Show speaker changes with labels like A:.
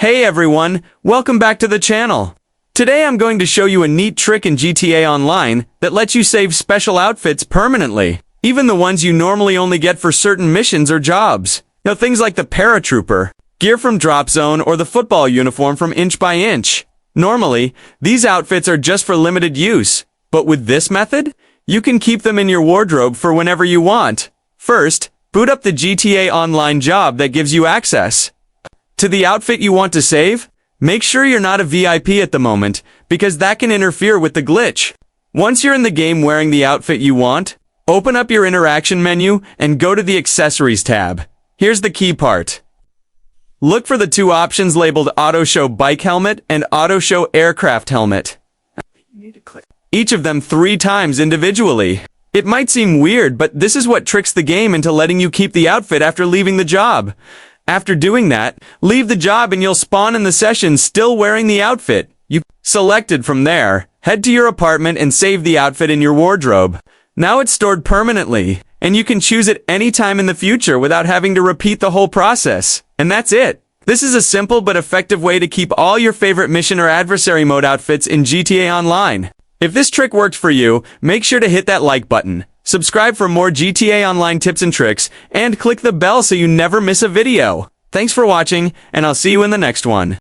A: Hey everyone, welcome back to the channel. Today I'm going to show you a neat trick in GTA Online that lets you save special outfits permanently, even the ones you normally only get for certain missions or jobs. Now things like the paratrooper, gear from Drop Zone, or the football uniform from Inch by Inch. Normally, these outfits are just for limited use, but with this method, you can keep them in your wardrobe for whenever you want. First, boot up the GTA Online job that gives you access to the outfit you want to save. Make sure you're not a VIP at the moment, because that can interfere with the glitch. Once you're in the game wearing the outfit you want, open up your interaction menu and go to the Accessories tab. Here's the key part. Look for the two options labeled Auto Show Bike Helmet and Auto Show Aircraft Helmet. You need to click each of them 3 times individually. It might seem weird, but this is what tricks the game into letting you keep the outfit after leaving the job. After doing that, leave the job and you'll spawn in the session still wearing the outfit you selected. From there, head to your apartment and save the outfit in your wardrobe. Now it's stored permanently, and you can choose it anytime in the future without having to repeat the whole process. And that's it. This is a simple but effective way to keep all your favorite mission or adversary mode outfits in GTA Online. If this trick worked for you, make sure to hit that like button. Subscribe for more GTA Online tips and tricks, and click the bell so you never miss a video. Thanks for watching, and I'll see you in the next one.